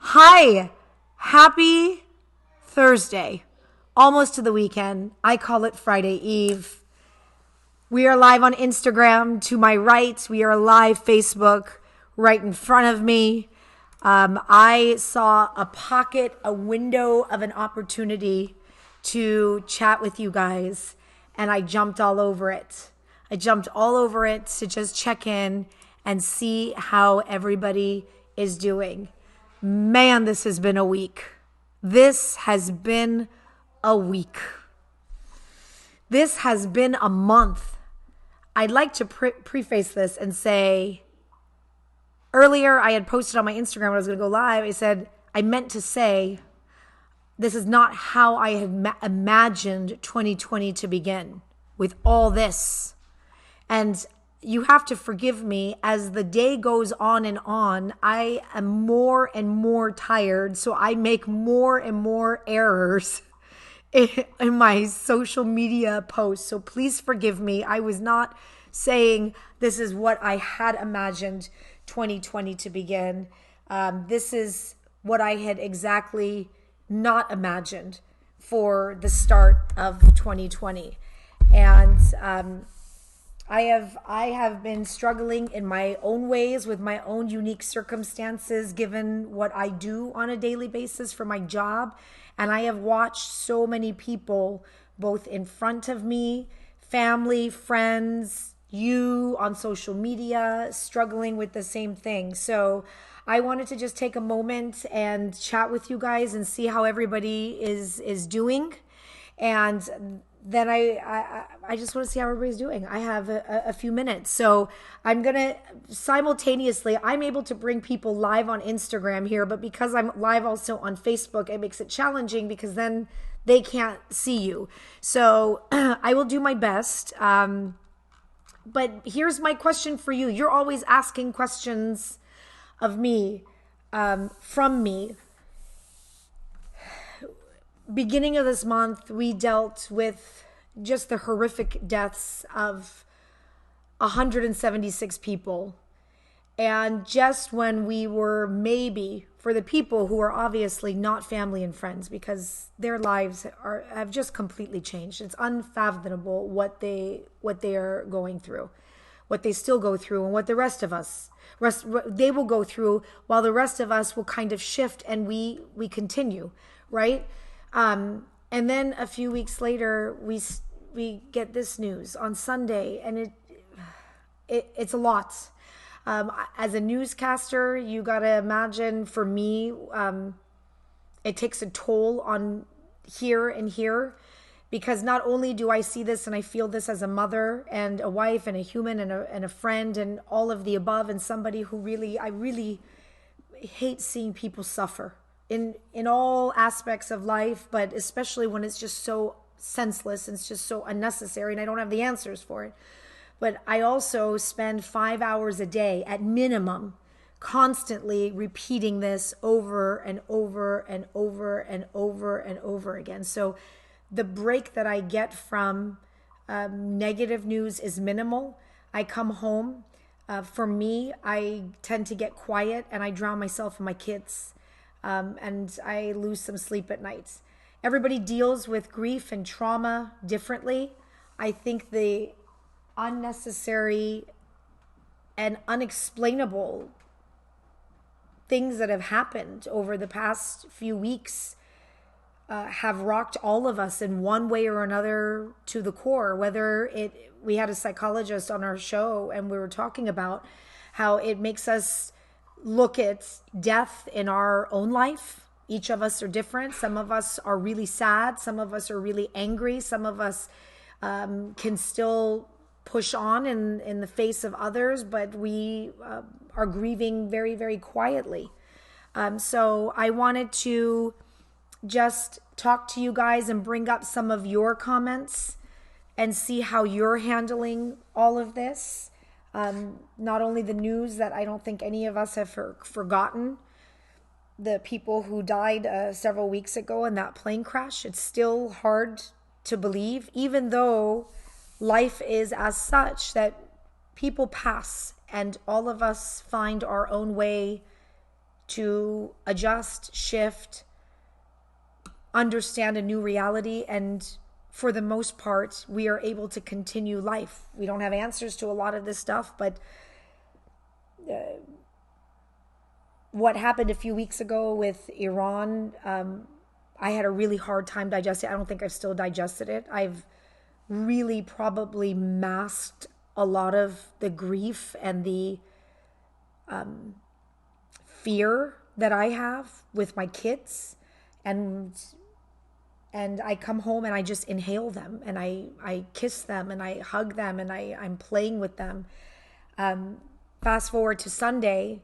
Hi, happy Thursday. Almost to the weekend. I call it Friday Eve. We are live on Instagram to my right. We are live Facebook right in front of me. I saw a pocket, a window of an opportunity to chat with you guys, and I jumped all over it. I jumped all over it to just check in and see how everybody is doing. Man, this has been a week. This has been a week. This has been a month. I'd like to preface this and say, earlier I had posted on my Instagram when I was going to go live, I said, I meant to say, this is not how I had imagined 2020 to begin with all this. And you have to forgive me as the day goes on and on. I am more and more tired, so I make more and more errors in my social media posts. So please forgive me. I was not saying this is what I had imagined 2020 to begin. This is what I had exactly not imagined for the start of 2020. And I have been struggling in my own ways with my own unique circumstances, given what I do on a daily basis for my job. And I have watched so many people, both in front of me, family, friends, you on social media, struggling with the same thing. So I wanted to just take a moment and chat with you guys and see how everybody is doing. And then I just want to see how everybody's doing. I have a few minutes. So I'm going to simultaneously, I'm able to bring people live on Instagram here, but because I'm live also on Facebook, it makes it challenging because then they can't see you. So I will do my best. But here's my question for you. You're always asking questions of me, from me. Beginning of this month, we dealt with just the horrific deaths of 176 people. And just when we were maybe, for the people who are obviously not family and friends, because their lives have just completely changed. It's unfathomable what they are going through, what they still go through, and what the rest of us they will go through, while the rest of us will kind of shift and we continue, right? And then a few weeks later, we get this news on Sunday, and it's a lot. As a newscaster, you gotta imagine, for me, it takes a toll on here, because not only do I see this and I feel this as a mother and a wife and a human and a friend and all of the above, and somebody who I really hate seeing people suffer in all aspects of life, but especially when it's just so senseless and it's just so unnecessary and I don't have the answers for it. But I also spend 5 hours a day at minimum constantly repeating this over and over and over and over and over again. So the break that I get from negative news is minimal. I come home. For me, I tend to get quiet and I drown myself in my kids. And I lose some sleep at night. Everybody deals with grief and trauma differently. I think the unnecessary and unexplainable things that have happened over the past few weeks have rocked all of us in one way or another to the core. We had a psychologist on our show and we were talking about how it makes us look at death in our own life. Each of us are different. Some of us are really sad. Some of us are really angry. Some of us can still push on in the face of others, but we are grieving very, very quietly. So I wanted to just talk to you guys and bring up some of your comments and see how you're handling all of this. Not only the news that I don't think any of us have forgotten, the people who died several weeks ago in that plane crash. It's still hard to believe, even though life is as such that people pass and all of us find our own way to adjust, shift, understand a new reality, and for the most part, we are able to continue life. We don't have answers to a lot of this stuff, but what happened a few weeks ago with Iran, I had a really hard time digesting. I don't think I've still digested it. I've really probably masked a lot of the grief and the fear that I have with my kids, and I come home and I just inhale them, and I kiss them, and I hug them, and I'm playing with them. Fast forward to Sunday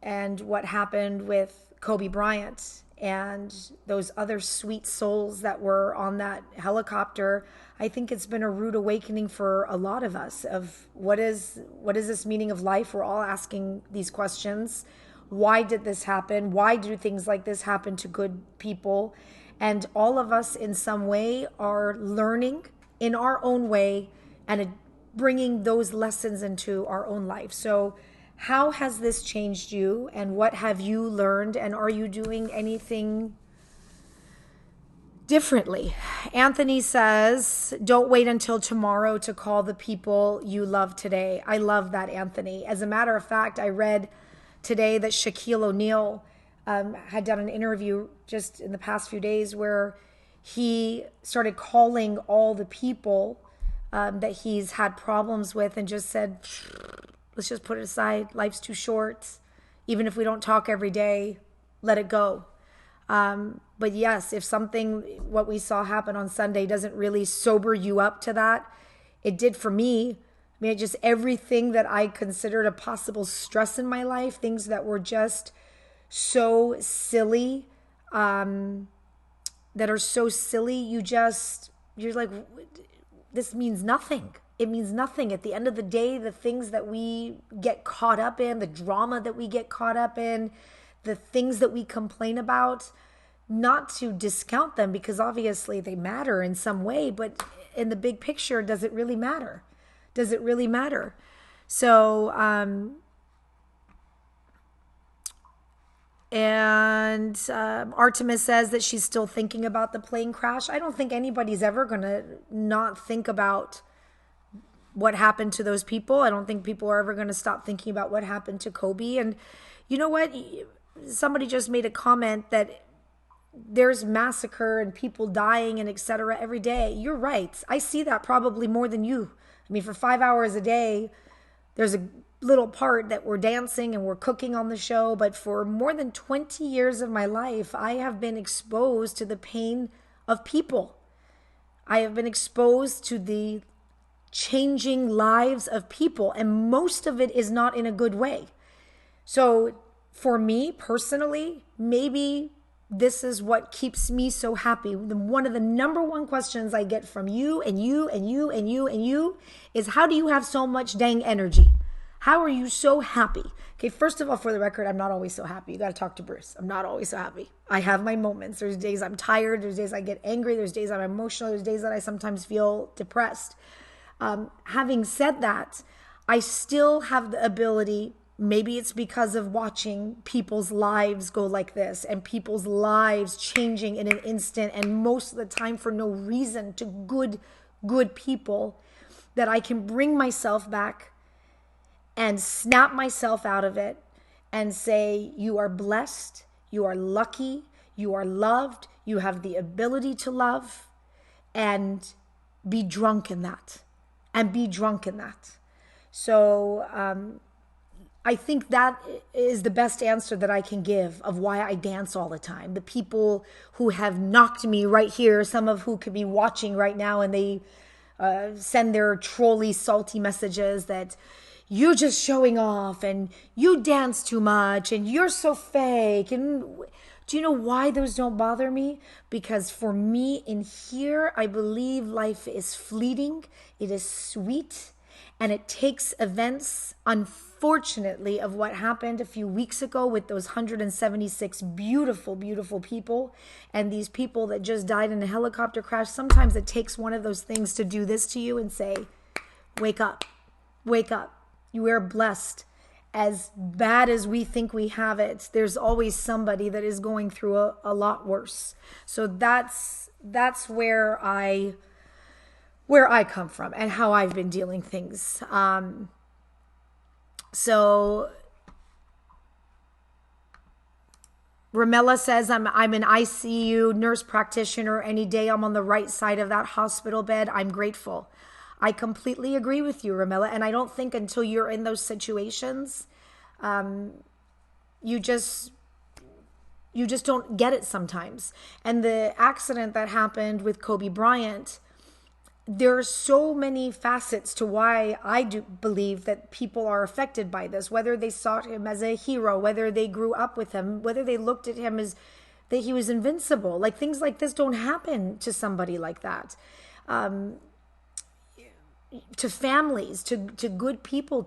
and what happened with Kobe Bryant and those other sweet souls that were on that helicopter. I think it's been a rude awakening for a lot of us of what is this meaning of life? We're all asking these questions. Why did this happen? Why do things like this happen to good people? And all of us in some way are learning in our own way and bringing those lessons into our own life. So how has this changed you, and what have you learned, and are you doing anything differently? Anthony says, don't wait until tomorrow to call the people you love today. I love that, Anthony. As a matter of fact, I read today that Shaquille O'Neal had done an interview just in the past few days where he started calling all the people that he's had problems with and just said, let's just put it aside. Life's too short. Even if we don't talk every day, let it go. But yes, if something, what we saw happen on Sunday doesn't really sober you up to that, it did for me. I mean, it just everything that I considered a possible stress in my life, things that were just so silly, that are so silly, you're like, this means nothing. It means nothing. At the end of the day, the things that we get caught up in, the drama that we get caught up in, the things that we complain about, not to discount them because obviously they matter in some way, but in the big picture, does it really matter? Does it really matter? So, Artemis says that she's still thinking about the plane crash. I don't think anybody's ever going to not think about what happened to those people. I don't think people are ever going to stop thinking about what happened to Kobe. And you know what? Somebody just made a comment that there's massacre and people dying and etc. every day. You're right. I see that probably more than you. I mean, for 5 hours a day, there's a little part that we're dancing and we're cooking on the show. But for more than 20 years of my life, I have been exposed to the pain of people. I have been exposed to the changing lives of people, and most of it is not in a good way. So for me personally, maybe this is what keeps me so happy. One of the number one questions I get from you and you and you and you and you is, how do you have so much dang energy? How are you so happy? Okay, first of all, for the record, I'm not always so happy. You got to talk to Bruce. I'm not always so happy. I have my moments. There's days I'm tired. There's days I get angry. There's days I'm emotional. There's days that I sometimes feel depressed. Having said that, I still have the ability, maybe it's because of watching people's lives go like this and people's lives changing in an instant, and most of the time for no reason, to good people, that I can bring myself back and snap myself out of it and say, you are blessed, you are lucky, you are loved, you have the ability to love, and be drunk in that. And be drunk in that. So I think that is the best answer that I can give of why I dance all the time. The people who have knocked me right here, some of who could be watching right now, and they send their trolly, salty messages that you're just showing off and you dance too much and you're so fake. And do you know why those don't bother me? Because for me in here, I believe life is fleeting. It is sweet. And it takes events, unfortunately, of what happened a few weeks ago with those 176 beautiful, beautiful people and these people that just died in a helicopter crash. Sometimes it takes one of those things to do this to you and say, wake up, wake up. You are blessed. as bad as we think we have it, there's always somebody that is going through a lot worse. So that's where I come from and how I've been dealing things. So Ramella says, I'm an ICU nurse practitioner. Any day I'm on the right side of that hospital bed, I'm grateful. I completely agree with you, Ramella. And I don't think until you're in those situations, you just don't get it sometimes. And the accident that happened with Kobe Bryant, there are so many facets to why I do believe that people are affected by this, whether they saw him as a hero, whether they grew up with him, whether they looked at him as that he was invincible. Like, things like this don't happen to somebody like that. To families, to good people,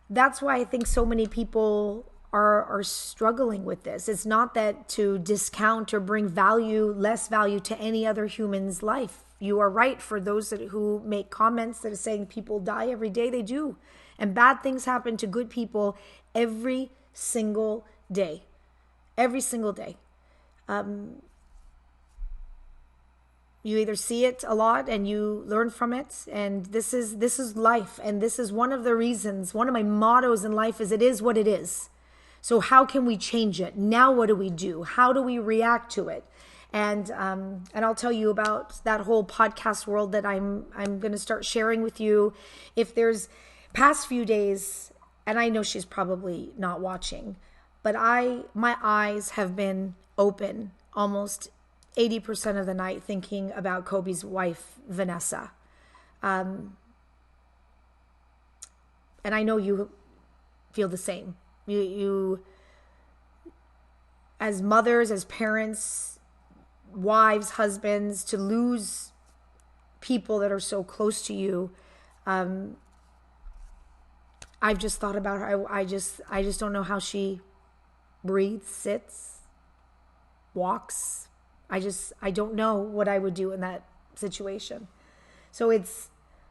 that's why I think so many people are struggling with this. It's not that to discount or bring less value to any other human's life. You are right. For those who make comments that are saying people die every day, they do. And bad things happen to good people every single day. Every single day. You either see it a lot and you learn from it, and this is life. And this is one of the reasons, one of my mottos in life is, it is what it is. So how can we change it? Now what do we do? How do we react to it? And I'll tell you about that whole podcast world that I'm going to start sharing with you. If there's past few days, and I know she's probably not watching, but my eyes have been open almost 80% of the night thinking about Kobe's wife, Vanessa. And I know you feel the same. You as mothers, as parents, wives, husbands, to lose people that are so close to you. I've just thought about her. I just don't know how she breathes, sits, walks. I don't know what I would do in that situation. So I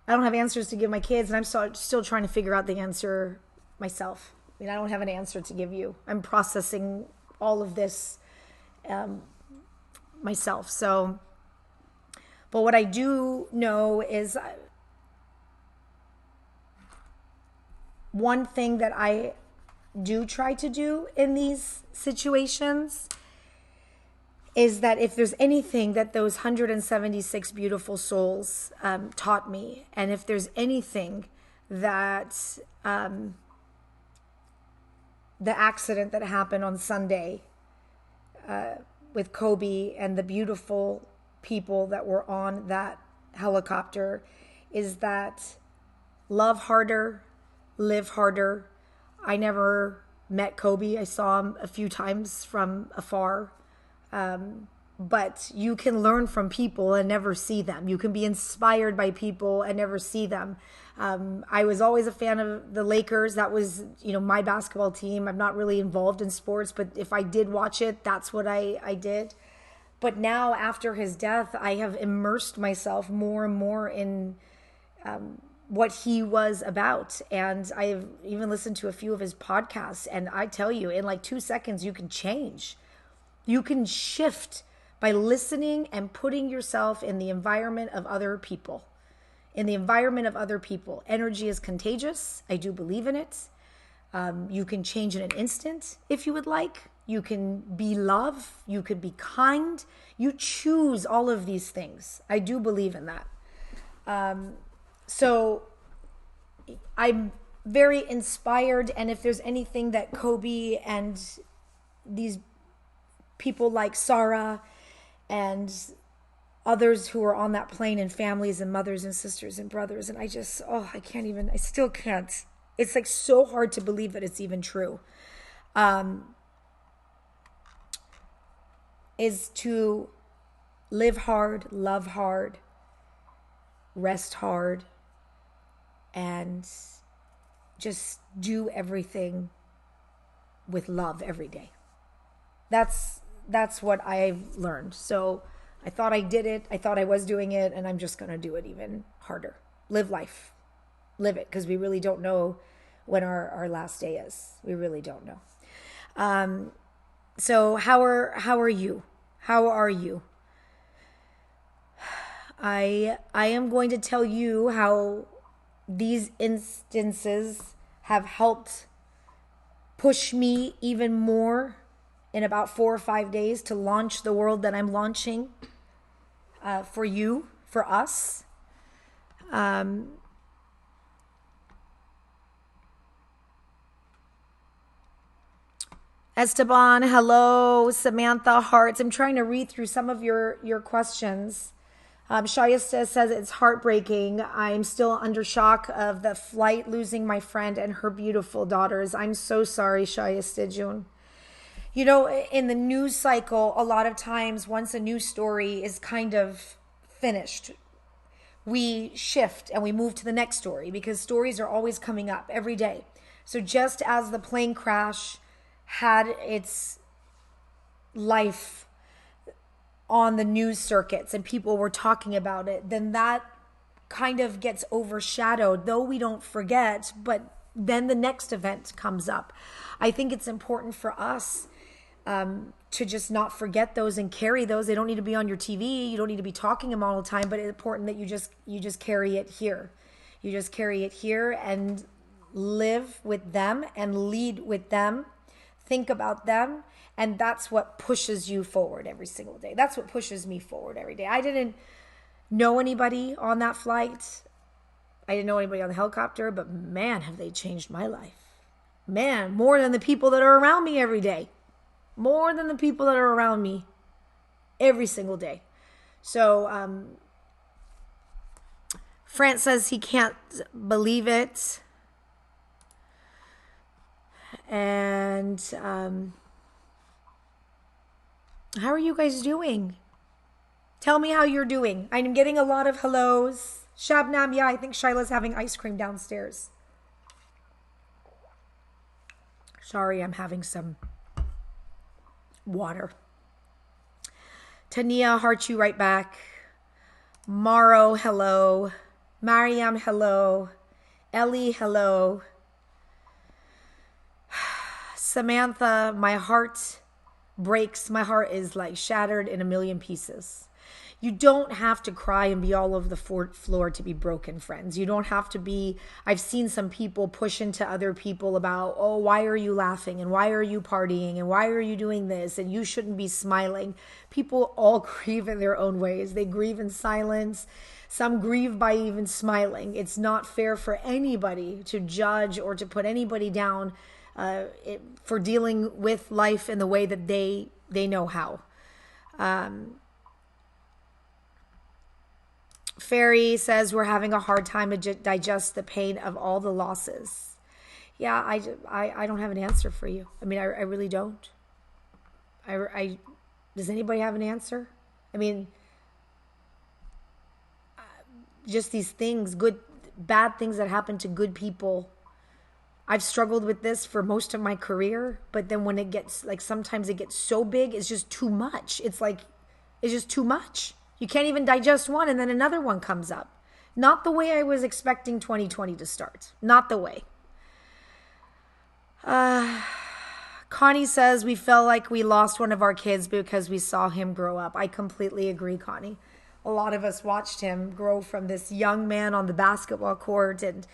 don't have answers to give my kids, and I'm still trying to figure out the answer myself. I mean, I don't have an answer to give you. I'm processing all of this myself. So, but what I do know is one thing that I do try to do in these situations is that if there's anything that those 176 beautiful souls taught me, and if there's anything that the accident that happened on Sunday with Kobe and the beautiful people that were on that helicopter, is that love harder, live harder. I never met Kobe. I saw him a few times from afar. But you can learn from people and never see them. You can be inspired by people and never see them. I was always a fan of the Lakers. That was, my basketball team. I'm not really involved in sports, but if I did watch it, that's what I did. But now, after his death, I have immersed myself more and more in what he was about. And I've even listened to a few of his podcasts. And I tell you, in like 2 seconds, you can change. You can shift by listening and putting yourself in the environment of other people. In the environment of other people. Energy is contagious. I do believe in it. You can change in an instant if you would like. You can be love. You could be kind. You choose all of these things. I do believe in that. So I'm very inspired. And if there's anything that Kobe and these people like Sarah and others who are on that plane, and families and mothers and sisters and brothers, and I still can't. It's like so hard to believe that it's even true. Is to live hard, love hard, rest hard, and just do everything with love every day. That's what I've learned. So I thought I did it. I thought I was doing it, and I'm just going to do it even harder. Live life. Live it, because we really don't know when our last day is. We really don't know. So how are you? How are you? I am going to tell you how these instances have helped push me even more in about 4 or 5 days to launch the world that I'm launching for you, for us. Esteban, hello. Samantha, hearts. I'm trying to read through some of your questions. Shayesta says it's heartbreaking. I'm still under shock of the flight, losing my friend and her beautiful daughters. I'm so sorry, Shayesta June. You know, in the news cycle, a lot of times once a news story is kind of finished, we shift and we move to the next story because stories are always coming up every day. So just as the plane crash had its life on the news circuits and people were talking about it, then that kind of gets overshadowed, though we don't forget, but then the next event comes up. I think it's important for us to just not forget those and carry those. They don't need to be on your TV. You don't need to be talking them all the time, but it's important that you just carry it here. You just carry it here and live with them and lead with them. Think about them. And that's what pushes you forward every single day. That's what pushes me forward every day. I didn't know anybody on that flight. I didn't know anybody on the helicopter, but man, have they changed my life. Man, more than the people that are around me every day. More than the people that are around me every single day. So, France says he can't believe it. And, how are you guys doing? Tell me how you're doing. I'm getting a lot of hellos. Shabnam, yeah, I think Shyla's having ice cream downstairs. Sorry, I'm having some water. Tania, heart you right back. Maro, hello. Mariam, hello. Ellie, hello. Samantha, my heart breaks. My heart is like shattered in a million pieces. You don't have to cry and be all over the floor to be broken, friends. You don't have to be. I've seen some people push into other people about, oh, why are you laughing? And why are you partying? And why are you doing this? And you shouldn't be smiling. People all grieve in their own ways. They grieve in silence. Some grieve by even smiling. It's not fair for anybody to judge or to put anybody down for dealing with life in the way that they know how. Ferry says we're having a hard time to digest the pain of all the losses. Yeah, I don't have an answer for you. I mean, I really don't. Does anybody have an answer? I mean, just these things, bad things that happen to good people. I've struggled with this for most of my career, but then when it gets, like, sometimes it gets so big, it's just too much. It's just too much. You can't even digest one, and then another one comes up. Not the way I was expecting 2020 to start. Not the way. Connie says we felt like we lost one of our kids because we saw him grow up. I completely agree, Connie. A lot of us watched him grow from this young man on the basketball court and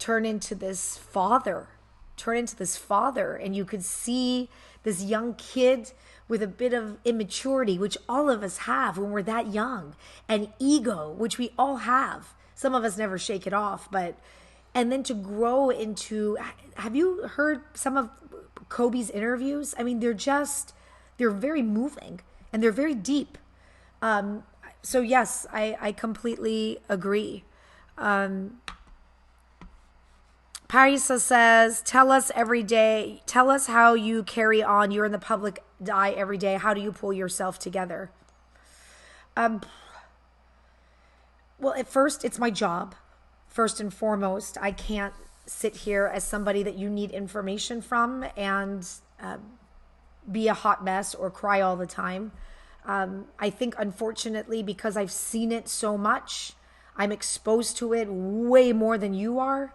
turn into this father. And you could see this young kid with a bit of immaturity, which all of us have when we're that young, and ego, which we all have. Some of us never shake it off, and then to grow into, have you heard some of Kobe's interviews? I mean, they're very moving and they're very deep. So yes, I completely agree. Parisa says, tell us how you carry on. You're in the public eye every day. How do you pull yourself together? Well, at first, it's my job. First and foremost, I can't sit here as somebody that you need information from and be a hot mess or cry all the time. I think, unfortunately, because I've seen it so much, I'm exposed to it way more than you are.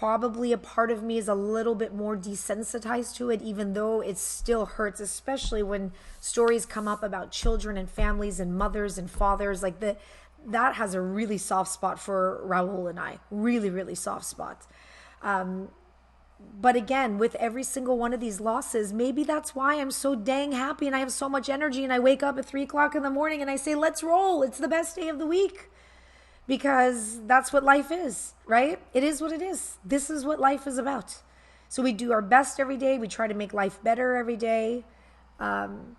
probably a part of me is a little bit more desensitized to it, even though it still hurts, especially when stories come up about children and families and mothers and fathers. Like that has a really soft spot for Raul and I. Really, really soft spot. But again, with every single one of these losses, maybe that's why I'm so dang happy and I have so much energy, and I wake up at 3 o'clock in the morning and I say, let's roll. It's the best day of the week. Because that's what life is, right? It is what it is. This is what life is about. So we do our best every day. We try to make life better every day. And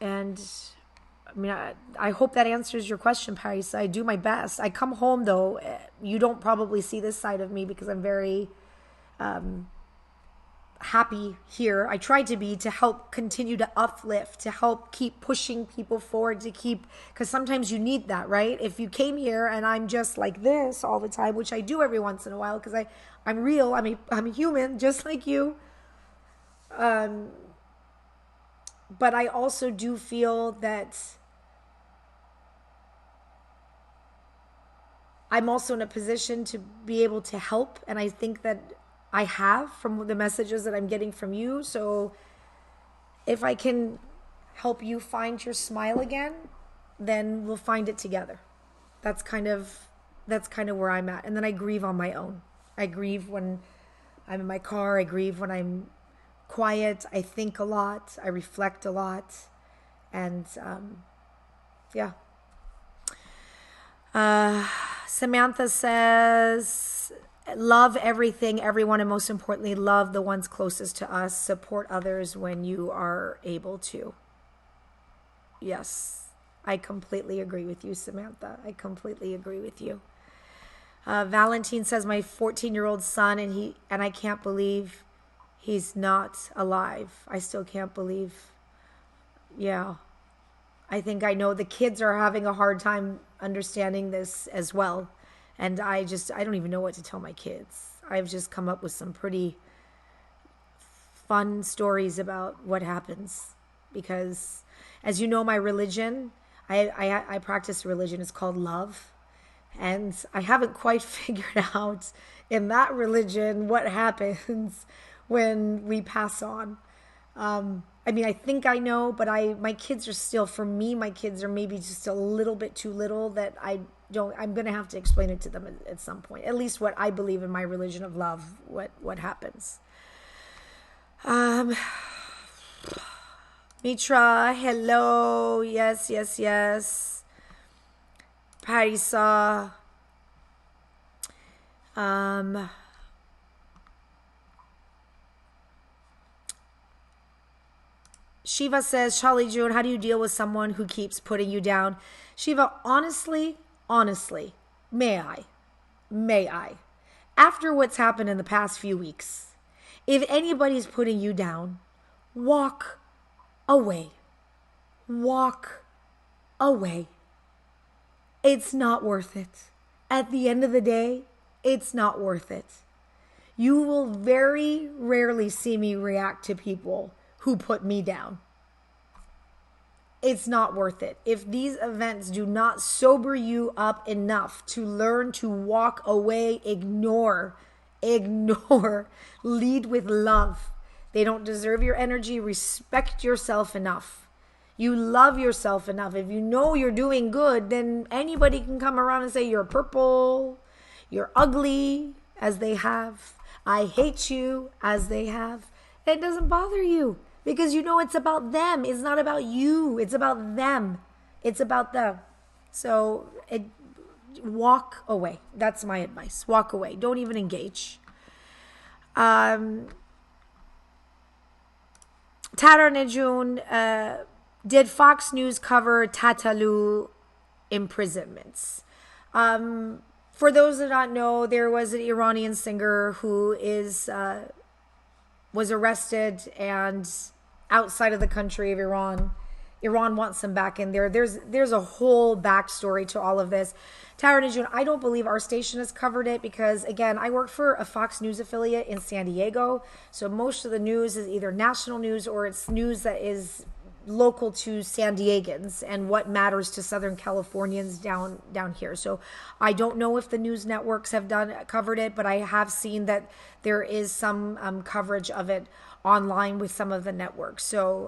I mean, I hope that answers your question, Paris. I do my best. I come home, though. You don't probably see this side of me because I'm very happy here. I try to be, to help continue to uplift, to help keep pushing people forward, to keep, because sometimes you need that, right? If you came here and I'm just like this all the time, which I do every once in a while because I'm real, I'm a human just like you. But I also do feel that I'm also in a position to be able to help, and I think that I have from the messages that I'm getting from you. So if I can help you find your smile again, then we'll find it together. That's kind of where I'm at. And then I grieve on my own. I grieve when I'm in my car. I grieve when I'm quiet. I think a lot. I reflect a lot. And yeah. Samantha says, love everything, everyone, and most importantly, love the ones closest to us. Support others when you are able to. Yes, I completely agree with you, Samantha. I completely agree with you. Valentine says, my 14-year-old son, and I can't believe he's not alive. I still can't believe. Yeah. I think I know the kids are having a hard time understanding this as well. And I don't even know what to tell my kids. I've just come up with some pretty fun stories about what happens. Because, as you know, my religion, I practice religion. It's called love. And I haven't quite figured out in that religion what happens when we pass on. I mean, I think I know, but my kids are still, for me, my kids are maybe just a little bit too little that I'm going to have to explain it to them at some point. At least what I believe in my religion of love, what happens. Mitra, hello. Yes. Parisa. Shiva says, Shali June, how do you deal with someone who keeps putting you down? Shiva, honestly, may I, after what's happened in the past few weeks, if anybody's putting you down, walk away. Walk away. It's not worth it. At the end of the day, it's not worth it. You will very rarely see me react to people who put me down. It's not worth it. If these events do not sober you up enough to learn to walk away, ignore, lead with love. They don't deserve your energy. Respect yourself enough. You love yourself enough. If you know you're doing good, then anybody can come around and say you're purple, you're ugly, as they have. I hate you, as they have. It doesn't bother you. Because you know it's about them. It's not about you. It's about them. It's about them. So walk away. That's my advice. Walk away. Don't even engage. Tara Nejun, did Fox News cover Tatalu imprisonments? For those that don't know, there was an Iranian singer who was arrested and outside of the country of Iran. Iran wants him back in there. There's a whole backstory to all of this. Tara Nejun, I don't believe our station has covered it because, again, I work for a Fox News affiliate in San Diego. So most of the news is either national news or it's news that is local to San Diegans and what matters to Southern Californians down here. So I don't know if the news networks have covered it, but I have seen that there is some coverage of it online with some of the networks. So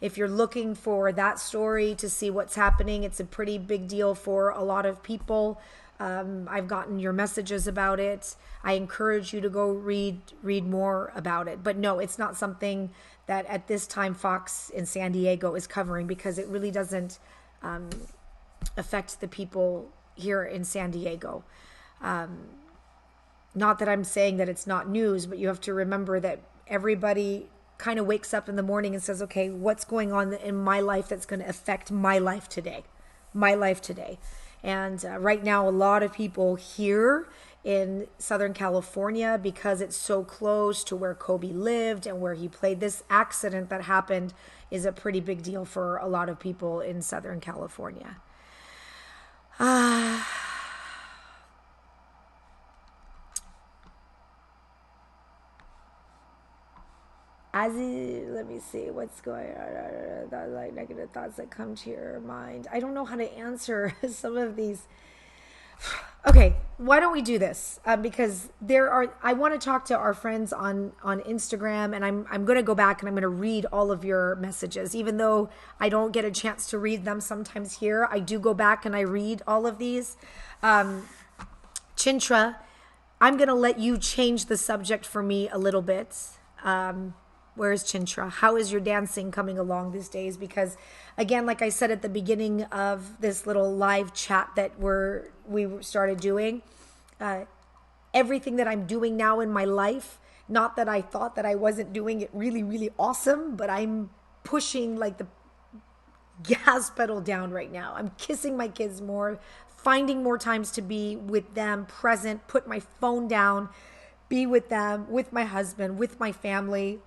if you're looking for that story to see what's happening, it's a pretty big deal for a lot of people. I've gotten your messages about it. I encourage you to go read more about it. But no, it's not something that at this time Fox in San Diego is covering, because it really doesn't affect the people here in San Diego. Not that I'm saying that it's not news, but you have to remember that everybody kind of wakes up in the morning and says, okay, what's going on in my life that's going to affect my life today? My life today. And right now, a lot of people here in Southern California, because it's so close to where Kobe lived and where he played, this accident that happened is a pretty big deal for a lot of people in Southern California. Let me see what's going on. Like negative thoughts that come to your mind. I don't know how to answer some of these. Okay, why don't we do this? Because I want to talk to our friends on Instagram, and I'm going to go back and I'm going to read all of your messages, even though I don't get a chance to read them sometimes here. I do go back and I read all of these. Chintra, I'm going to let you change the subject for me a little bit. Where's Chintra? How is your dancing coming along these days? Because again, like I said at the beginning of this little live chat that we started doing, everything that I'm doing now in my life, not that I thought that I wasn't doing it really, really awesome, but I'm pushing like the gas pedal down right now. I'm kissing my kids more, finding more times to be with them, present, put my phone down, be with them, with my husband, with my family,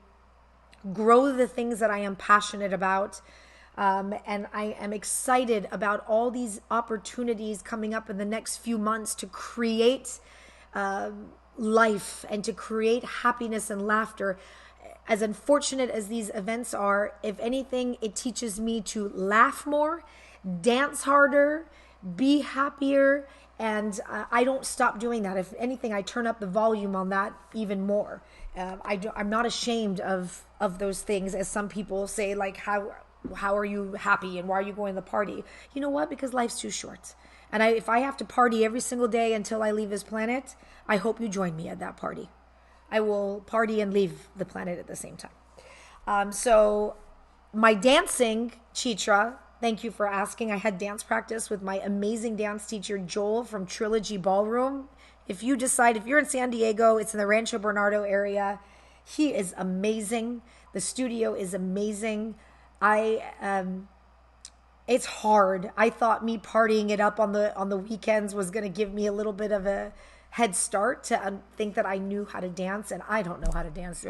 grow the things that I am passionate about. And I am excited about all these opportunities coming up in the next few months to create life and to create happiness and laughter. As unfortunate as these events are, if anything, it teaches me to laugh more, dance harder, be happier, and I don't stop doing that. If anything, I turn up the volume on that even more. I'm not ashamed of those things, as some people say, like, how are you happy and why are you going to the party? You know what? Because life's too short. And if I have to party every single day until I leave this planet, I hope you join me at that party. I will party and leave the planet at the same time. So my dancing, Chitra, thank you for asking. I had dance practice with my amazing dance teacher, Joel, from Trilogy Ballroom. If you're in San Diego, it's in the Rancho Bernardo area. He is amazing. The studio is amazing. It's hard. I thought me partying it up on the weekends was going to give me a little bit of a head start to think that I knew how to dance, and I don't know how to dance.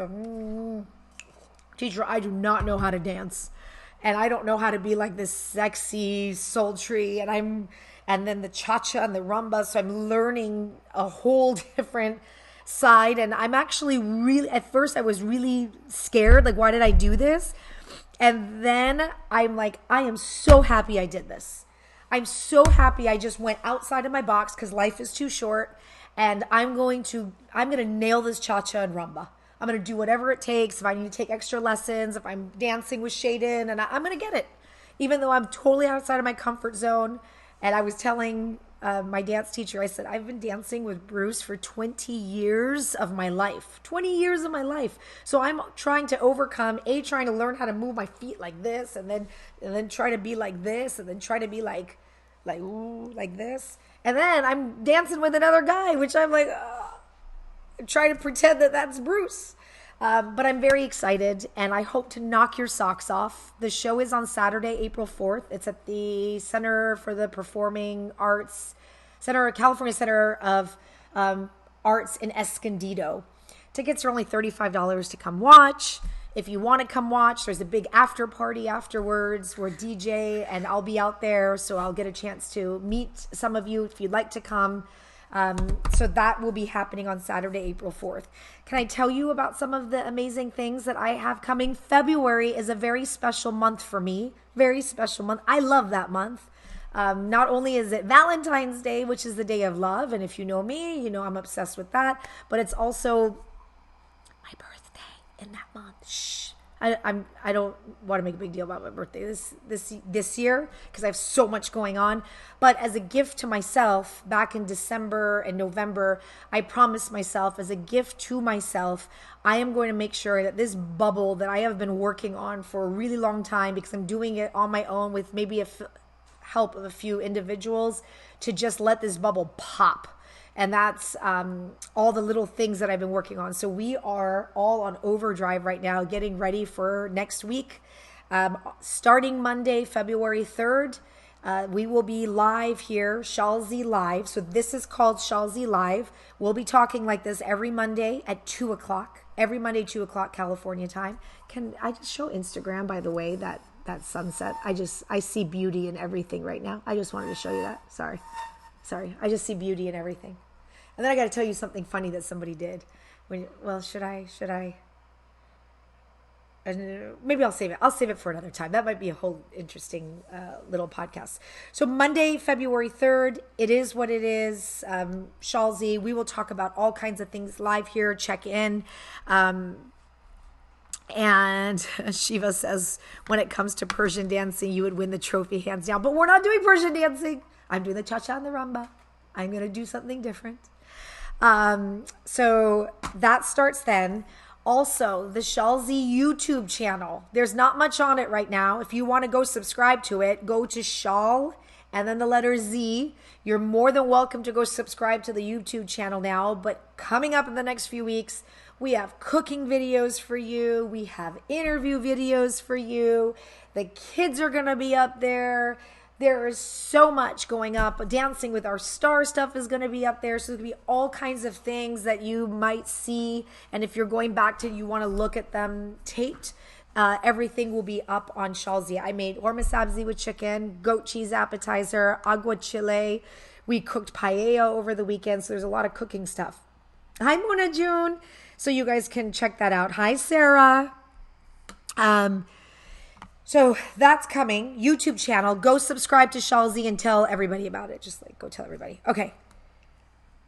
Teacher, I do not know how to dance, and I don't know how to be like this sexy, sultry, and then the cha-cha and the rumba. So I'm learning a whole different side, and I'm actually really, at first I was really scared, like, why did I do this? And then I'm like, I am so happy I did this. I'm so happy I just went outside of my box, because life is too short, and I'm going to nail this cha-cha and rumba. I'm going to do whatever it takes. If I need to take extra lessons, if I'm dancing with Shaden, and I'm going to get it, even though I'm totally outside of my comfort zone. And I was telling my dance teacher, I said, I've been dancing with Bruce for 20 years of my life. 20 years of my life. So I'm trying to overcome, trying to learn how to move my feet like this, and then try to be like this, and then try to be like this. And then I'm dancing with another guy, which I'm like, trying to pretend that that's Bruce. But I'm very excited, and I hope to knock your socks off. The show is on Saturday, April 4th. It's at the Center for the Performing Arts, California Center of Arts in Escondido. Tickets are only $35 to come watch. If you want to come watch, there's a big after party afterwards. We're DJ, and I'll be out there, so I'll get a chance to meet some of you if you'd like to come. So that will be happening on Saturday, April 4th. Can I tell you about some of the amazing things that I have coming? February is a very special month for me. Very special month. I love that month. Not only is it Valentine's Day, which is the day of love, and if you know me, you know I'm obsessed with that, but it's also my birthday in that month. Shh. I don't want to make a big deal about my birthday this year because I have so much going on. But as a gift to myself, back in December and November, I promised myself, as a gift to myself, I am going to make sure that this bubble that I have been working on for a really long time, because I'm doing it on my own with maybe help of a few individuals, to just let this bubble pop. And that's all the little things that I've been working on. So we are all on overdrive right now, getting ready for next week. Starting Monday, February 3rd, we will be live here, SHALLZ Live. So this is called SHALLZ Live. We'll be talking like this every Monday at 2 o'clock. Every Monday, 2 o'clock California time. Can I just show Instagram, by the way, that sunset? I see beauty in everything right now. I just wanted to show you that. Sorry. I just see beauty in everything. And then I got to tell you something funny that somebody did. Should I? Maybe I'll save it. I'll save it for another time. That might be a whole interesting little podcast. So Monday, February 3rd, it is what it is. SHALLZ, we will talk about all kinds of things live here. Check in. And Shiva says, when it comes to Persian dancing, you would win the trophy hands down. But we're not doing Persian dancing. I'm doing the cha-cha and the rumba. I'm going to do something different. So that starts then. Also, the SHALLZ YouTube channel. There's not much on it right now. If you want to go subscribe to it, go to Shal and then the letter Z. You're more than welcome to go subscribe to the YouTube channel now. But coming up in the next few weeks, we have cooking videos for you. We have interview videos for you. The kids are going to be up there. There is so much going up. Dancing with Our Star stuff is going to be up there. So there's going to be all kinds of things that you might see. And if you're going back to, you want to look at them taped, everything will be up on SHALLZ. I made orma sabzi with chicken, goat cheese appetizer, agua chile. We cooked paella over the weekend. So there's a lot of cooking stuff. Hi, Mona June. So you guys can check that out. Hi, Sarah. So that's coming. YouTube channel. Go subscribe to SHALLZ and tell everybody about it. Just go tell everybody. Okay.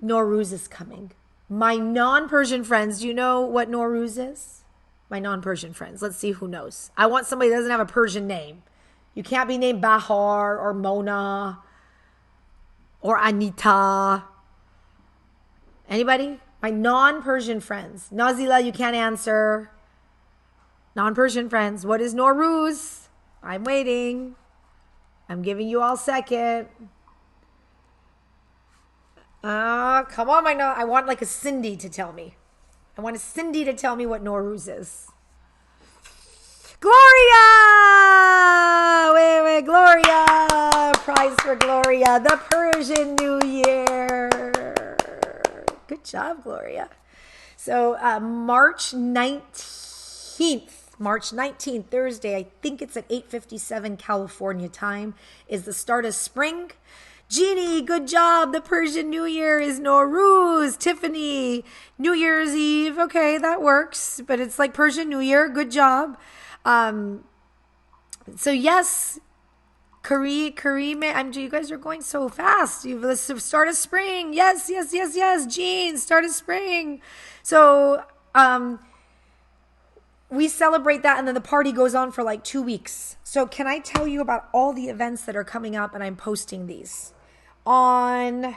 Nowruz is coming. My non-Persian friends, do you know what Nowruz is? My non-Persian friends. Let's see who knows. I want somebody that doesn't have a Persian name. You can't be named Bahar or Mona or Anita. Anybody? My non-Persian friends. Nazila, you can't answer. Non-Persian friends, what is Nowruz? I'm waiting. I'm giving you all second. Come on, I want like a Cindy to tell me. I want a Cindy to tell me what Nowruz is. Gloria! Wait, Gloria! Prize for Gloria. The Persian New Year. Good job, Gloria. So March 19th, Thursday, I think it's at 8:57 California time, is the start of spring. Jeannie, good job. The Persian New Year is Nowruz. Tiffany, New Year's Eve. Okay, that works. But it's like Persian New Year. Good job. So yes, Kareem, you guys are going so fast. Let's start of spring. Yes. Jean, start of spring. So, we celebrate that, and then the party goes on for like 2 weeks. So can I tell you about all the events that are coming up? And I'm posting these. On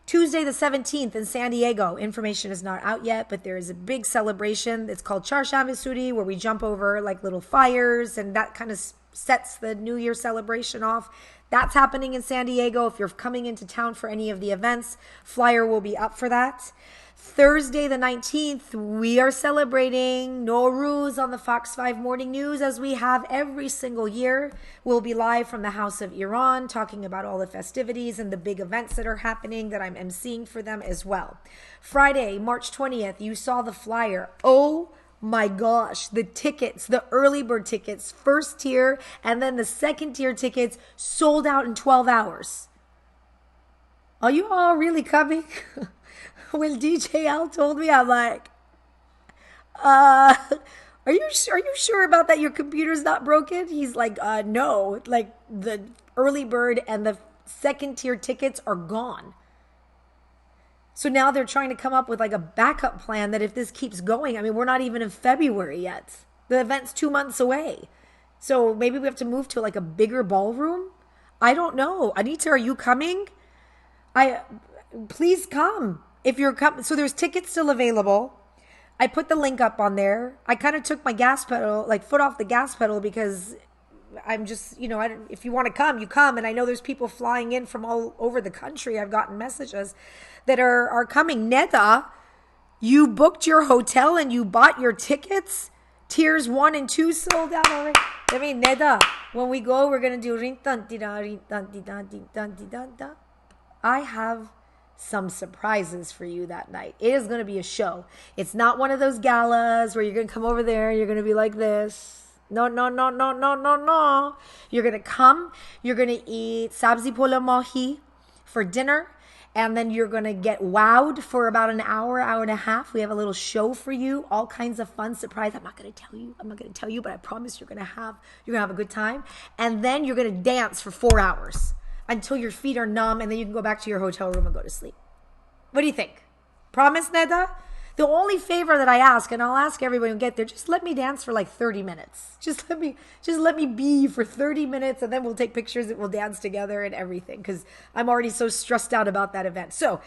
Tuesday the 17th in San Diego, information is not out yet, but there is a big celebration. It's called Charsham Suri, where we jump over like little fires, and that kind of sets the New Year celebration off. That's happening in San Diego. If you're coming into town for any of the events, flyer will be up for that. Thursday the 19th, we are celebrating Nowruz on the Fox 5 Morning News, as we have every single year. We'll be live from the House of Iran, talking about all the festivities and the big events that are happening that I'm emceeing for them as well. Friday, March 20th, you saw the flyer. Oh my gosh, the tickets, the early bird tickets, first tier, and then the second tier tickets sold out in 12 hours. Are you all really coming? When DJL told me, I'm like, uh, are you sure about that? Your computer's not broken? He's like, no. Like the early bird and the second tier tickets are gone. So now they're trying to come up with like a backup plan that if this keeps going, I mean, we're not even in February yet. The event's 2 months away. So maybe we have to move to like a bigger ballroom. I don't know. Anita, are you coming? I Please come. If you're coming, so there's tickets still available. I put the link up on there. I kind of took my gas pedal, like foot off the gas pedal because I'm just, if you want to come, you come. And I know there's people flying in from all over the country. I've gotten messages that are coming. Neda, you booked your hotel and you bought your tickets. Tiers 1 and 2 sold out already. I mean, Neda, when we go, we're going to do ring dun di da ring dun di dun di dun di dun da. I have some surprises for you that night. It is going to be a show. It's not one of those galas where you're going to come over there and you're going to be like this. No, no, no, no, no, no, no. You're going to come. You're going to eat sabzi pola mahi for dinner. And then you're going to get wowed for about an hour, hour and a half. We have a little show for you. All kinds of fun surprise. I'm not going to tell you, but I promise you're going to have a good time. And then you're going to dance for 4 hours until your feet are numb, and then you can go back to your hotel room and go to sleep. What do you think? Promise, Neda? The only favor that I ask, and I'll ask everybody who get there, just let me dance for like 30 minutes. Just let me be for 30 minutes, and then we'll take pictures and we'll dance together and everything, because I'm already so stressed out about that event. So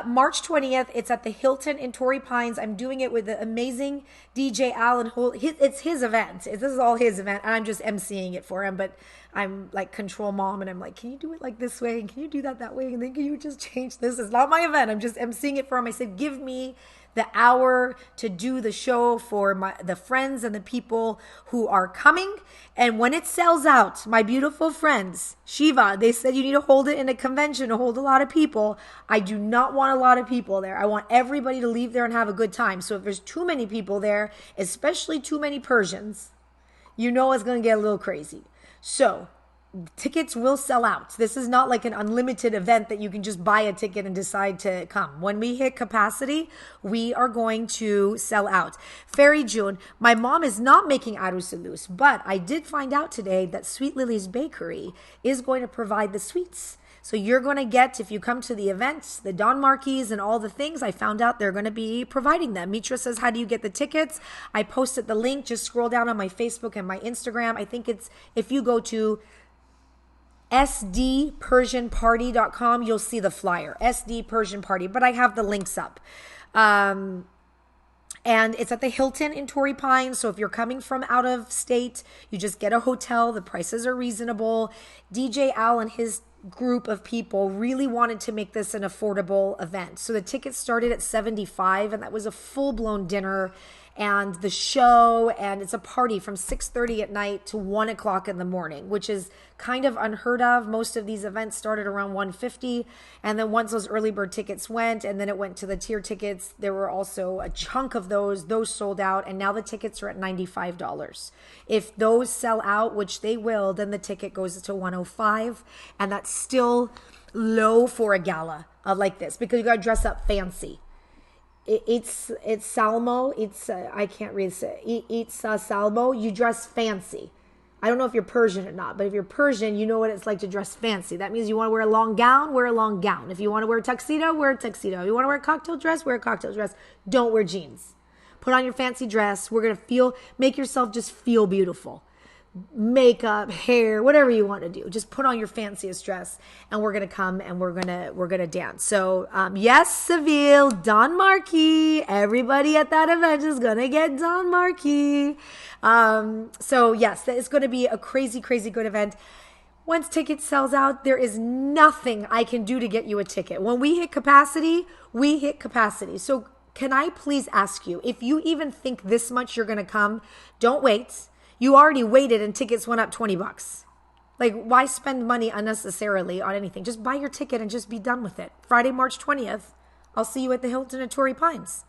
March 20th, it's at the Hilton in Torrey Pines. I'm doing it with the amazing DJ Alan Holt. It's his event. This is all his event, and I'm just emceeing it for him, but I'm like control mom, and I'm like, can you do it like this way? And can you do that way? And then can you just change this? It's not my event. I'm just emceeing it for him. I said, give me the hour to do the show for the friends and the people who are coming. And when it sells out, my beautiful friends, Shiva, they said you need to hold it in a convention to hold a lot of people. I do not want a lot of people there. I want everybody to leave there and have a good time. So if there's too many people there, especially too many Persians, it's going to get a little crazy. So tickets will sell out. This is not like an unlimited event that you can just buy a ticket and decide to come. When we hit capacity, we are going to sell out. Fairy June, my mom is not making arusalus, but I did find out today that Sweet Lily's Bakery is going to provide the sweets. So you're going to get, if you come to the events, the Don Marquis and all the things, I found out they're going to be providing them. Mitra says, how do you get the tickets? I posted the link. Just scroll down on my Facebook and my Instagram. I think it's, if you go to sdpersianparty.com, you'll see the flyer, SD Persian Party, but I have the links up. And it's at the Hilton in Torrey Pines. So if you're coming from out of state, you just get a hotel. The prices are reasonable. DJ Al and his group of people really wanted to make this an affordable event. So the tickets started at $75, and that was a full-blown dinner and the show, and it's a party from 6:30 at night to 1 o'clock in the morning, which is kind of unheard of. Most of these events started around 150, and then once those early bird tickets went, and then it went to the tier tickets, there were also a chunk of those sold out, and now the tickets are at $95. If those sell out, which they will, then the ticket goes to $105, and that's still low for a gala like this, because you got to dress up fancy. It's salmo. I can't read it. It's salmo. You dress fancy. I don't know if you're Persian or not, but if you're Persian, you know what it's like to dress fancy. That means you want to wear a long gown, wear a long gown. If you want to wear a tuxedo, wear a tuxedo. If you want to wear a cocktail dress, wear a cocktail dress. Don't wear jeans. Put on your fancy dress. We're going to make yourself just feel beautiful. Makeup, hair, whatever you want to do. Just put on your fanciest dress, and we're going to come and we're going to dance. So, yes, Seville, Don Marquis, everybody at that event is going to get Don Marquis. So yes, it's going to be a crazy, crazy good event. Once ticket sells out, there is nothing I can do to get you a ticket. When we hit capacity, we hit capacity. So can I please ask you, if you even think this much you're going to come, don't wait. You already waited and tickets went up $20. Like, why spend money unnecessarily on anything? Just buy your ticket and just be done with it. Friday, March 20th, I'll see you at the Hilton at Torrey Pines.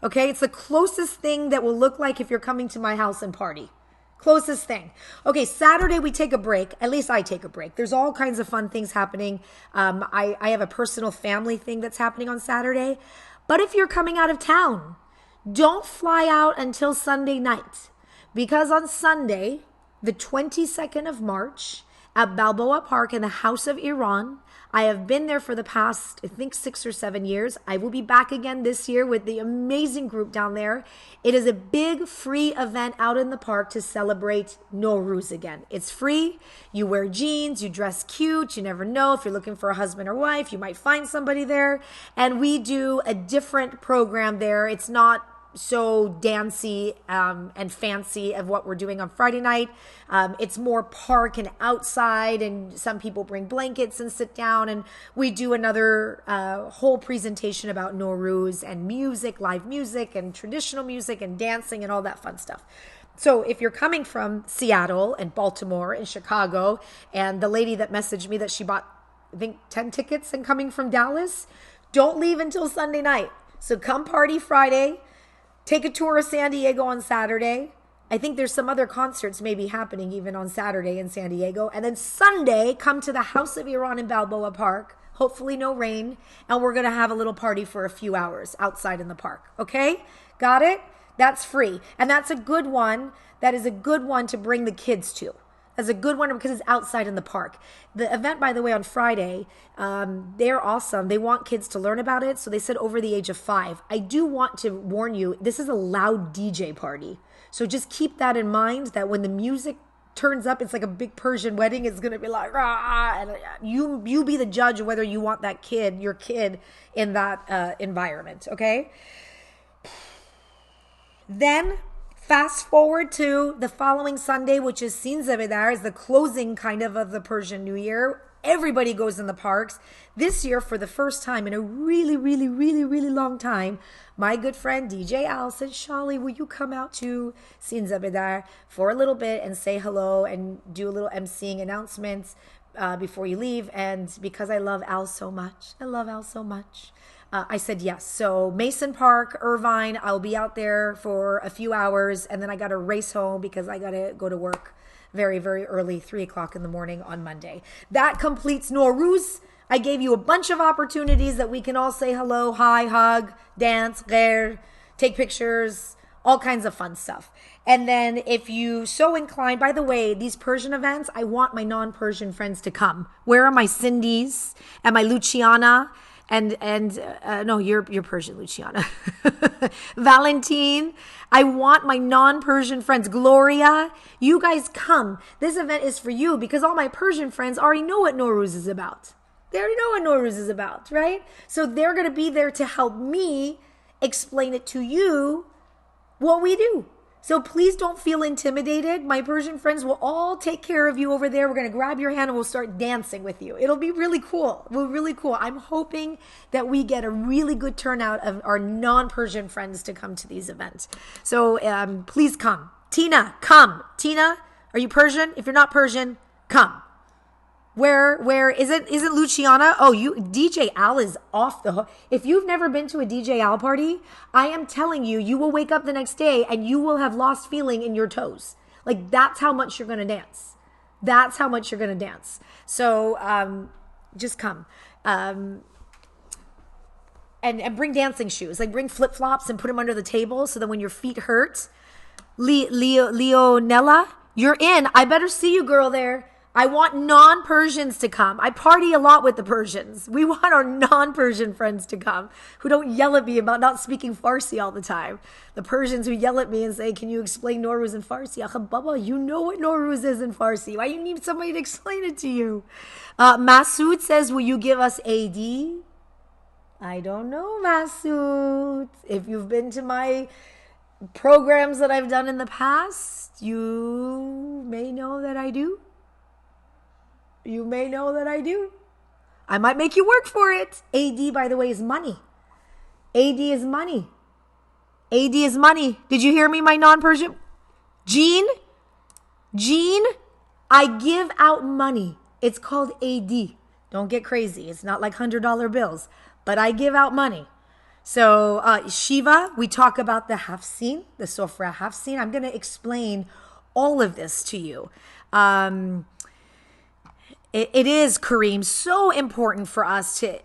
Okay? It's the closest thing that will look like if you're coming to my house and party. Closest thing. Okay, Saturday we take a break. At least I take a break. There's all kinds of fun things happening. I have a personal family thing that's happening on Saturday. But if you're coming out of town, don't fly out until Sunday night. Because on Sunday, the 22nd of March, at Balboa Park in the House of Iran, I have been there for the past, I think, 6 or 7 years. I will be back again this year with the amazing group down there. It is a big free event out in the park to celebrate Nowruz again. It's free. You wear jeans, you dress cute. You never know if you're looking for a husband or wife, you might find somebody there. And we do a different program there. It's not so dancey and fancy of what we're doing on Friday night. It's more park and outside, and some people bring blankets and sit down, and we do another whole presentation about Nowruz and music, live music and traditional music and dancing and all that fun stuff. So if you're coming from Seattle and Baltimore and Chicago, and the lady that messaged me that she bought, I think, 10 tickets and coming from Dallas, don't leave until Sunday night. So come party Friday. Take a tour of San Diego on Saturday. I think there's some other concerts maybe happening even on Saturday in San Diego. And then Sunday, come to the House of Iran in Balboa Park. Hopefully no rain. And we're going to have a little party for a few hours outside in the park. Okay? Got it? That's free. And that's a good one. That is a good one to bring the kids to. That's a good one because it's outside in the park. The event, by the way, on Friday, they're awesome. They want kids to learn about it, so they said over the age of 5. I do want to warn you, this is a loud DJ party. So just keep that in mind, that when the music turns up, it's like a big Persian wedding. It's going to be like, rah, and you be the judge of whether you want that kid, your kid, in that environment, okay? Then fast forward to the following Sunday, which is Sin Zabedar, is the closing kind of the Persian New Year. Everybody goes in the parks. This year, for the first time in a really, really, really, really long time, my good friend DJ Al said, Shalli, will you come out to Sin Zabedar for a little bit and say hello and do a little emceeing announcements before you leave? And because I love Al so much, I said yes. So Mason Park, Irvine, I'll be out there for a few hours, and then I got to race home because I got to go to work very, very early, 3 o'clock in the morning on Monday. That completes Nowruz. I gave you a bunch of opportunities that we can all say hello, hi, hug, dance, gher, take pictures, all kinds of fun stuff. And then if you so inclined, by the way, these Persian events, I want my non-Persian friends to come. Where are my Cindy's and my Luciana? No, you're Persian, Luciana. Valentine. I want my non-Persian friends. Gloria, you guys come. This event is for you because all my Persian friends already know what Nowruz is about. They already know what Nowruz is about, right? So they're going to be there to help me explain it to you what we do. So please don't feel intimidated. My Persian friends will all take care of you over there. We're going to grab your hand and we'll start dancing with you. It'll be really cool. Really cool. I'm hoping that we get a really good turnout of our non-Persian friends to come to these events. So please come. Tina, come. Tina, are you Persian? If you're not Persian, come. Where isn't Luciana? Oh, DJ Al is off the hook. If you've never been to a DJ Al party, I am telling you, you will wake up the next day and you will have lost feeling in your toes. Like, that's how much you're going to dance. That's how much you're going to dance. So just come. And bring dancing shoes. Like, bring flip-flops and put them under the table so that when your feet hurt. Leonella, you're in. I better see you, girl, there. I want non-Persians to come. I party a lot with the Persians. We want our non-Persian friends to come who don't yell at me about not speaking Farsi all the time. The Persians who yell at me and say, can you explain Nowruz in Farsi? Baba, you know what Nowruz is in Farsi. Why you need somebody to explain it to you? Masood says, will you give us AD? I don't know, Masood. If you've been to my programs that I've done in the past, you may know that I do. You may know that I do. I might make you work for it. AD, by the way, is money. AD is money. AD is money. Did you hear me, my non-Persian? Jean, I give out money. It's called AD. Don't get crazy. It's not like $100 bills, but I give out money. So Shiva, we talk about the Hafsin, the Sofra Hafsin. I'm going to explain all of this to you. It is, Kareem, so important for us to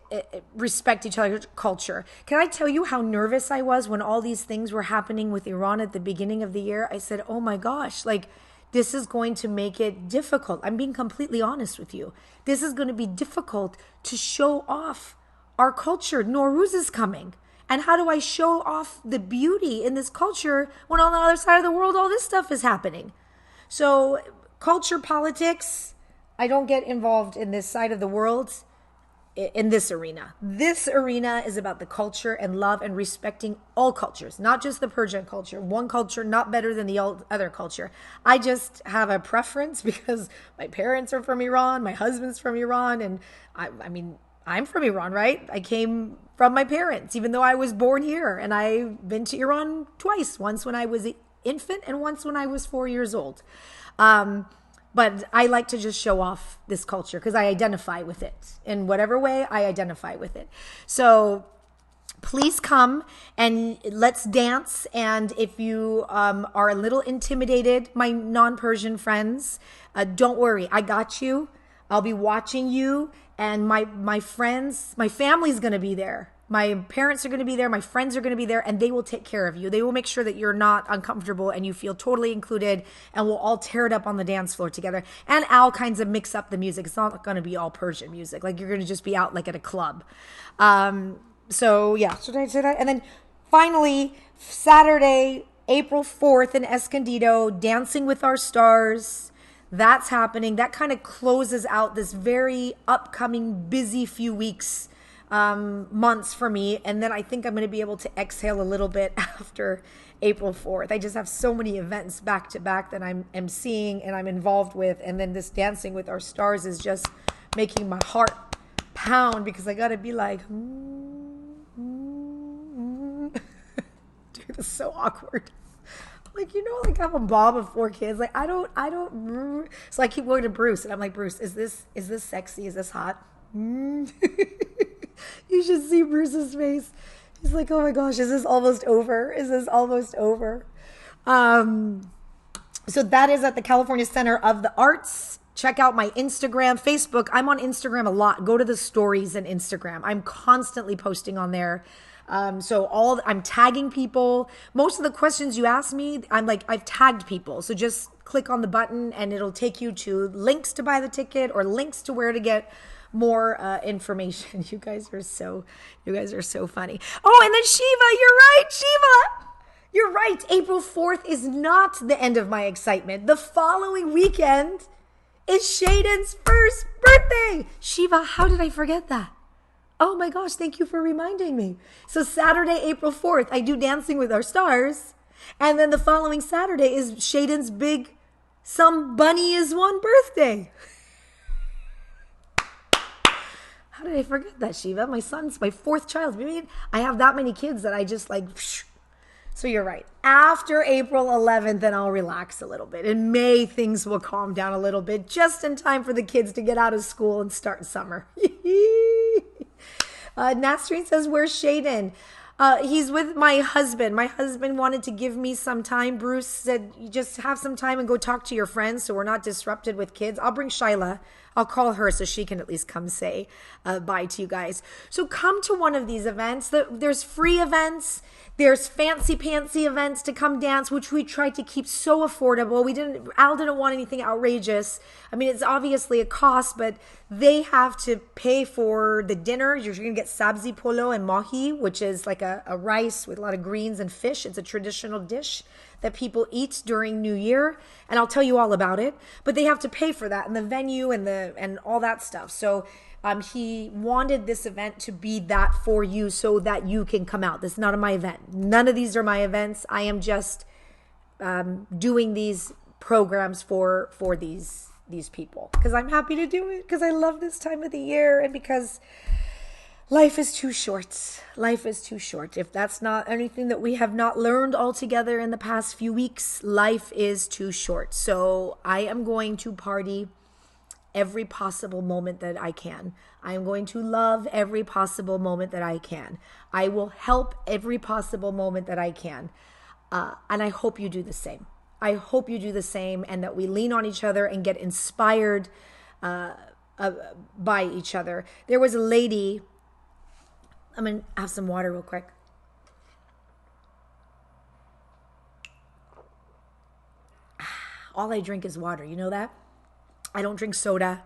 respect each other's culture. Can I tell you how nervous I was when all these things were happening with Iran at the beginning of the year? I said, oh my gosh, like, this is going to make it difficult. I'm being completely honest with you. This is going to be difficult to show off our culture. Nowruz is coming. And how do I show off the beauty in this culture when on the other side of the world, all this stuff is happening? So culture, politics, I don't get involved in this side of the world in this arena. This arena is about the culture and love and respecting all cultures, not just the Persian culture. One culture not better than the other culture. I just have a preference because my parents are from Iran, my husband's from Iran, and I mean, I'm from Iran, right? I came from my parents, even though I was born here, and I've been to Iran twice, once when I was an infant and once when I was 4 years old. But I like to just show off this culture because I identify with it. In whatever way, I identify with it. So please come and let's dance. And if you are a little intimidated, my non-Persian friends, don't worry. I got you. I'll be watching you. And my friends, my family's going to be there. My parents are going to be there. My friends are going to be there, and they will take care of you. They will make sure that you're not uncomfortable and you feel totally included, and we'll all tear it up on the dance floor together. And I'll kinds of mix up the music. It's not going to be all Persian music. Like, you're going to just be out like at a club. So yeah, should I say that? And then finally, Saturday, April 4th in Escondido, Dancing with Our Stars. That's happening. That kind of closes out this very upcoming busy few weeks, months for me. And then I think I'm going to be able to exhale a little bit after April 4th. I just have so many events back to back that I'm seeing and I'm involved with. And then this Dancing with Our Stars is just making my heart pound because I got to be like, Dude, it's so awkward. Like, you know, like I'm a mom of 4 kids. Like, I don't. So I keep going to Bruce and I'm like, Bruce, is this sexy? Is this hot? You should see Bruce's face. He's like, oh my gosh, is this almost over? Is this almost over? So that is at the California Center of the Arts. Check out my Instagram, Facebook. I'm on Instagram a lot. Go to the stories in Instagram. I'm constantly posting on there. So I'm tagging people. Most of the questions you ask me, I've tagged people. So just click on the button and it'll take you to links to buy the ticket or links to where to get more information. You guys are so funny. Oh, and then Shiva, you're right, Shiva. You're right. April 4th is not the end of my excitement. The following weekend is Shaden's first birthday. Shiva, how did I forget that? Oh my gosh, thank you for reminding me. So Saturday, April 4th, I do Dancing with Our Stars. And then the following Saturday is Shaden's big Some Bunny Is One birthday. How did I forget that, Shiva? My son's my 4th child. I mean, I have that many kids that I just like... So you're right. After April 11th, then I'll relax a little bit. In May, things will calm down a little bit, just in time for the kids to get out of school and start summer. Nasreen says, where's Shaden? He's with my husband. My husband wanted to give me some time. Bruce said, you just have some time and go talk to your friends so we're not disrupted with kids. I'll bring Shyla. I'll call her so she can at least come say bye to you guys. So come to one of these events. There's free events. There's fancy pantsy events to come dance, which we tried to keep so affordable. Al didn't want anything outrageous. I mean, it's obviously a cost, but they have to pay for the dinner. You're going to get sabzi polo and mahi, which is like a rice with a lot of greens and fish. It's a traditional dish that people eat during New Year, and I'll tell you all about it. But they have to pay for that and the venue and all that stuff. So he wanted this event to be that for you so that you can come out. This is not my event. None of these are my events. I am just doing these programs for these people because I'm happy to do it, because I love this time of the year, and because life is too short. Life is too short. If that's not anything that we have not learned altogether in the past few weeks, life is too short. So I am going to party every possible moment that I can. I am going to love every possible moment that I can. I will help every possible moment that I can. And I hope you do the same. I hope you do the same, and that we lean on each other and get inspired by each other. There was a lady, I'm going to have some water real quick. All I drink is water. You know that? I don't drink soda.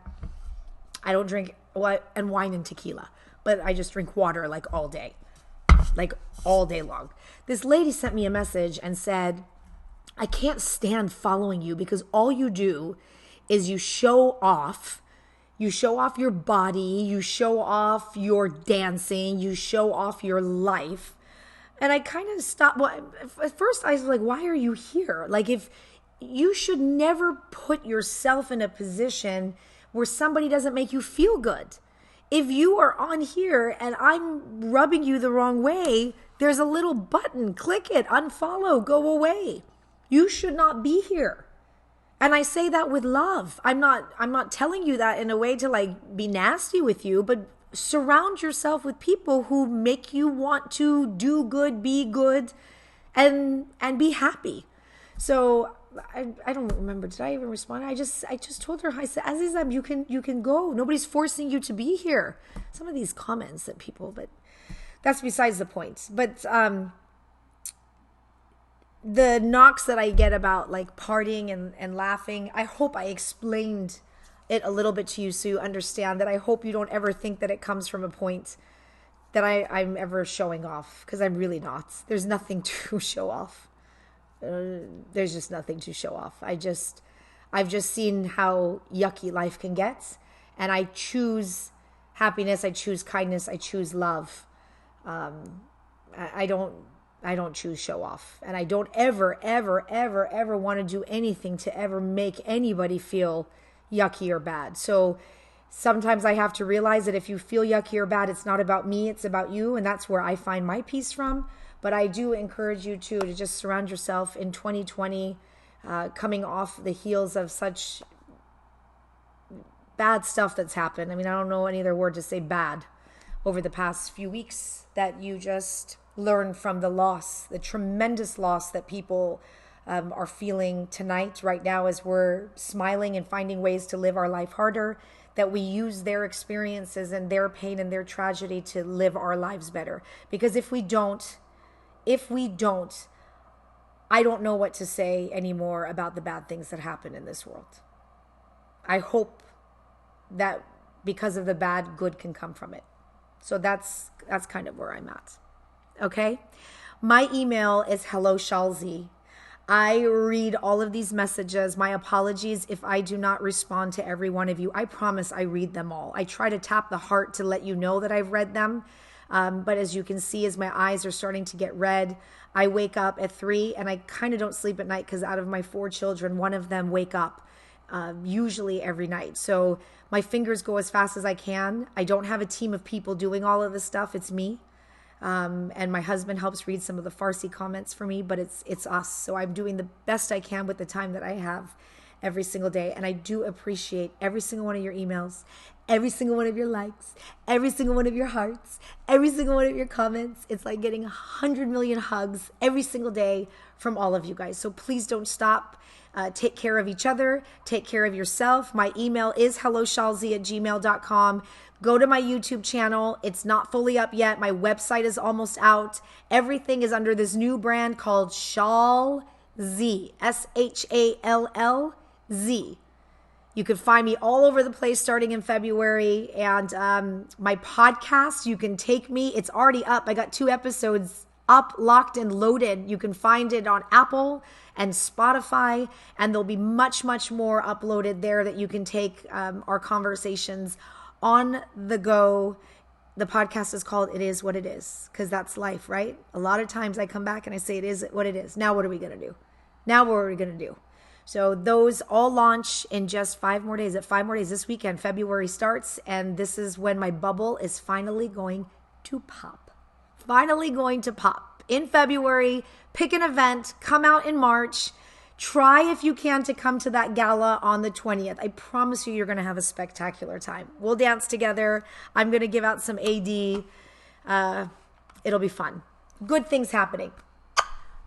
I don't drink and wine and tequila, but I just drink water like all day long. This lady sent me a message and said, I can't stand following you because all you do is you show off. You show off your body. You show off your dancing. You show off your life. And I kind of stopped. Well, at first I was like, why are you here? Like, if you should never put yourself in a position where somebody doesn't make you feel good. If you are on here and I'm rubbing you the wrong way, there's a little button. Click it, unfollow, go away. You should not be here. And I say that with love. I'm not telling you that in a way to like be nasty with you, but surround yourself with people who make you want to do good, be good, and be happy. So I don't remember. Did I even respond? I just told her, I said, Azizam, you can go. Nobody's forcing you to be here. Some of these comments that people, but that's besides the point. But the knocks that I get about like partying and laughing, I hope I explained it a little bit to you so you understand that. I hope you don't ever think that it comes from a point that I'm ever showing off, because I'm really not. There's nothing to show off. There's just nothing to show off. I've just seen how yucky life can get, and I choose happiness. I choose kindness. I choose love. I don't choose show off, and I don't ever want to do anything to ever make anybody feel yucky or bad. So sometimes I have to realize that if you feel yucky or bad, it's not about me, it's about you, and that's where I find my peace from. But I do encourage you to just surround yourself in 2020, coming off the heels of such bad stuff that's happened. I mean, I don't know any other word to say bad over the past few weeks, that you just learn from the loss, the tremendous loss that people are feeling tonight, right now, as we're smiling and finding ways to live our life harder, that we use their experiences and their pain and their tragedy to live our lives better. Because if we don't, I don't know what to say anymore about the bad things that happen in this world. I hope that because of the bad, good can come from it. So that's kind of where I'm at. Okay? My email is SHALLZ. I read all of these messages. My apologies if I do not respond to every one of you. I promise I read them all. I try to tap the heart to let you know that I've read them. But as you can see, as my eyes are starting to get red, I wake up at 3 and I kind of don't sleep at night, because out of my 4 children, one of them wake up usually every night. So my fingers go as fast as I can. I don't have a team of people doing all of this stuff. It's me. And my husband helps read some of the Farsi comments for me, but it's us. So I'm doing the best I can with the time that I have every single day. And I do appreciate every single one of your emails, every single one of your likes, every single one of your hearts, every single one of your comments. It's like getting 100 million hugs every single day from all of you guys. So please don't stop. Take care of each other. Take care of yourself. My email is helloshalzi@gmail.com. Go to my YouTube channel. It's not fully up yet. My website is almost out. Everything is under this new brand called SHALLZ, SHALLZ. You can find me all over the place starting in February. And my podcast, you can take me. It's already up. I got 2 episodes up, locked, and loaded. You can find it on Apple and Spotify. And there'll be much, much more uploaded there that you can take our conversations on the go. The podcast is called It Is What It Is, because that's life, right? A lot of times I come back and I say, it is what it is. Now what are we going to do? Now what are we going to do? So those all launch in just 5 more days. At 5 more days this weekend, February starts, and this is when my bubble is finally going to pop. Finally going to pop in February. Pick an event, come out in March. Try, if you can, to come to that gala on the 20th. I promise you're going to have a spectacular time. We'll dance together. I'm going to give out some AD. It'll be fun. Good things happening.